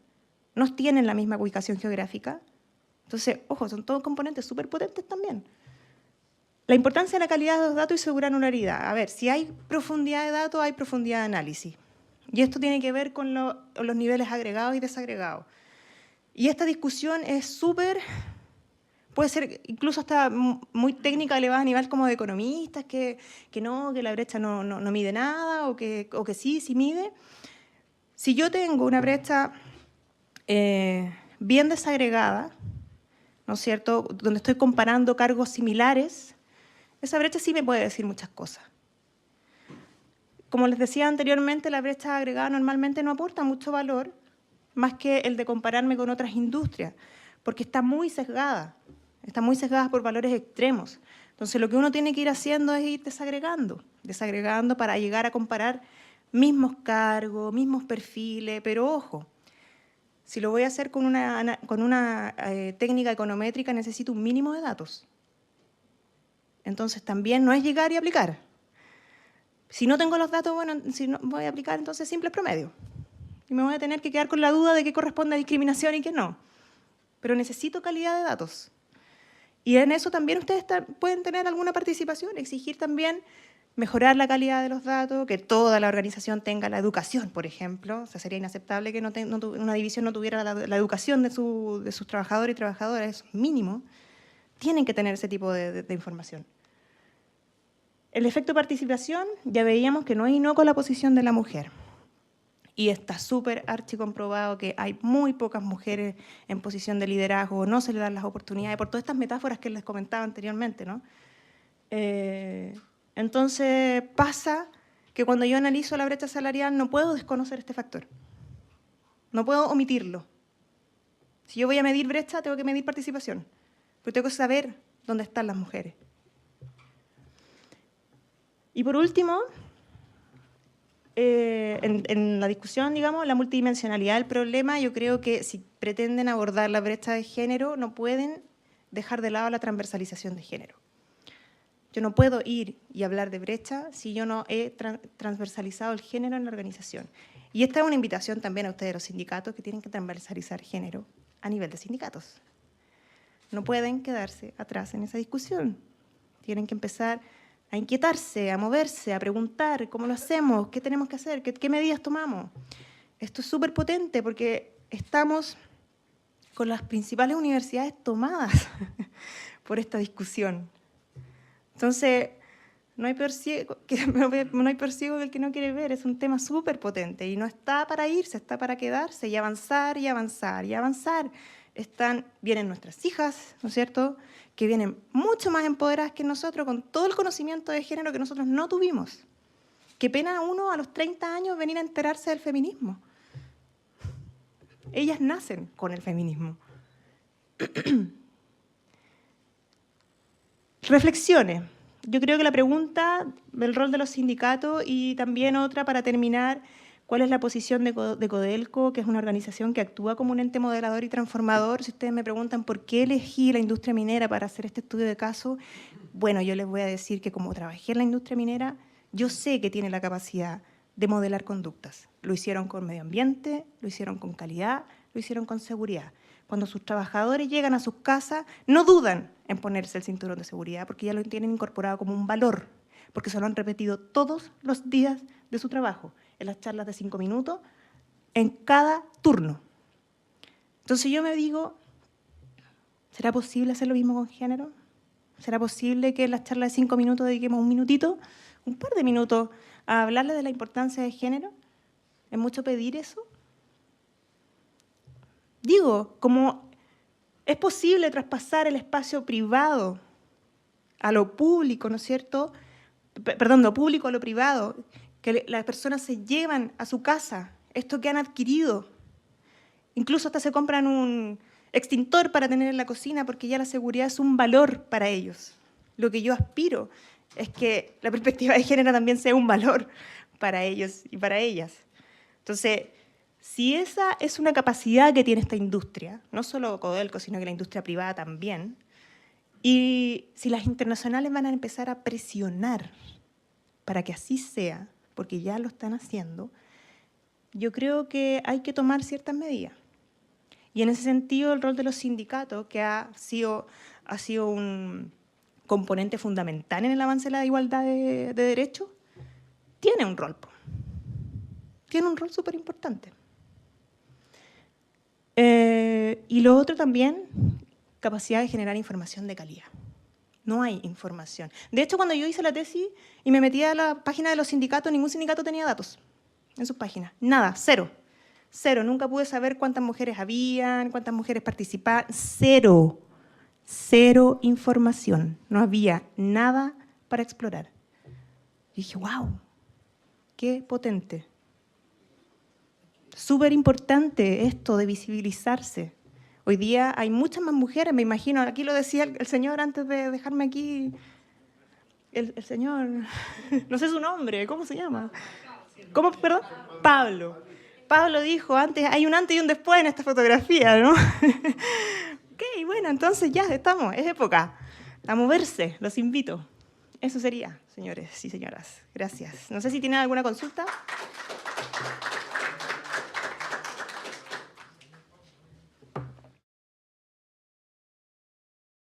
no tienen la misma ubicación geográfica. Entonces, ojo, son todos componentes súper potentes también. La importancia de la calidad de los datos y su granularidad. A ver, si hay profundidad de datos, hay profundidad de análisis. Y esto tiene que ver con los niveles agregados y desagregados. Y esta discusión es súper, puede ser incluso hasta muy técnica, elevada a nivel como de economistas, que la brecha no mide nada, o que sí mide. Si yo tengo una brecha bien desagregada, ¿no es cierto?, donde estoy comparando cargos similares, esa brecha sí me puede decir muchas cosas. Como les decía anteriormente, la brecha agregada normalmente no aporta mucho valor, más que el de compararme con otras industrias, porque está muy sesgada por valores extremos. Entonces, lo que uno tiene que ir haciendo es ir desagregando para llegar a comparar mismos cargos, mismos perfiles, pero ojo, si lo voy a hacer con una técnica econométrica, necesito un mínimo de datos. Entonces, también no es llegar y aplicar. Si no tengo los datos, bueno, si no, voy a aplicar entonces simples promedios. Y me voy a tener que quedar con la duda de qué corresponde a discriminación y qué no. Pero necesito calidad de datos. Y en eso también ustedes pueden tener alguna participación, exigir también mejorar la calidad de los datos, que toda la organización tenga la educación, por ejemplo. O sea, sería inaceptable que una división no tuviera la educación de sus trabajadores y trabajadoras, es mínimo. Tienen que tener ese tipo de información. El efecto participación, ya veíamos que no es inocuo a la posición de la mujer. Y está súper archicomprobado que hay muy pocas mujeres en posición de liderazgo, no se les dan las oportunidades, por todas estas metáforas que les comentaba anteriormente, ¿no? Entonces pasa que cuando yo analizo la brecha salarial no puedo desconocer este factor. No puedo omitirlo. Si yo voy a medir brecha, tengo que medir participación. Pero tengo que saber dónde están las mujeres. Y por último, en la discusión, digamos, la multidimensionalidad del problema, yo creo que si pretenden abordar la brecha de género, no pueden dejar de lado la transversalización de género. Yo no puedo ir y hablar de brecha si yo no he transversalizado el género en la organización. Y esta es una invitación también a ustedes, los sindicatos, que tienen que transversalizar género a nivel de sindicatos. No pueden quedarse atrás en esa discusión. Tienen que empezar a inquietarse, a moverse, a preguntar cómo lo hacemos, qué tenemos que hacer, qué medidas tomamos. Esto es súper potente porque estamos con las principales universidades tomadas por esta discusión. Entonces, no hay peor ciego que el que no quiere ver, es un tema súper potente y no está para irse, está para quedarse y avanzar y avanzar y avanzar. Vienen nuestras hijas, ¿no es cierto?, que vienen mucho más empoderadas que nosotros, con todo el conocimiento de género que nosotros no tuvimos. Qué pena uno a los 30 años venir a enterarse del feminismo. Ellas nacen con el feminismo. Reflexiones. Yo creo que la pregunta del rol de los sindicatos y también otra para terminar, ¿cuál es la posición de Codelco, que es una organización que actúa como un ente modelador y transformador? Si ustedes me preguntan por qué elegí la industria minera para hacer este estudio de caso, bueno, yo les voy a decir que como trabajé en la industria minera, yo sé que tiene la capacidad de modelar conductas. Lo hicieron con medio ambiente, lo hicieron con calidad, lo hicieron con seguridad. Cuando sus trabajadores llegan a sus casas, no dudan en ponerse el cinturón de seguridad porque ya lo tienen incorporado como un valor, porque se lo han repetido todos los días de su trabajo, en las charlas de 5 minutos, en cada turno. Entonces yo me digo, ¿será posible hacer lo mismo con género? ¿Será posible que en las charlas de 5 minutos dediquemos un minutito, un par de minutos, a hablarle de la importancia de género? ¿Es mucho pedir eso? Digo, como es posible traspasar el espacio privado a lo público, ¿no es cierto? Perdón, lo público a lo privado, que las personas se llevan a su casa esto que han adquirido. Incluso hasta se compran extintor para tener en la cocina, porque ya la seguridad es un valor para ellos. Lo que yo aspiro es que la perspectiva de género también sea un valor para ellos y para ellas. Entonces, si esa es una capacidad que tiene esta industria, no solo Codelco, sino que la industria privada también, y si las internacionales van a empezar a presionar para que así sea, porque ya lo están haciendo, yo creo que hay que tomar ciertas medidas. Y en ese sentido, el rol de los sindicatos, que ha sido un componente fundamental en el avance de la igualdad de derechos, tiene un rol. Tiene un rol súper importante. Y lo otro también, capacidad de generar información de calidad. No hay información. De hecho, cuando yo hice la tesis y me metí a la página de los sindicatos, ningún sindicato tenía datos en sus páginas. Nada, cero. Cero. Nunca pude saber cuántas mujeres habían, cuántas mujeres participaban. Cero. Cero información. No había nada para explorar. Y dije, wow, qué potente. Súper importante esto de visibilizarse. Hoy día hay muchas más mujeres, me imagino, aquí lo decía el señor antes de dejarme aquí, el señor, no sé su nombre, ¿cómo se llama? ¿Cómo, perdón? Pablo. Pablo dijo antes, hay un antes y un después en esta fotografía, ¿no? Ok, bueno, entonces ya estamos, es época. A moverse, los invito. Eso sería, señores y señoras. Gracias. No sé si tienen alguna consulta.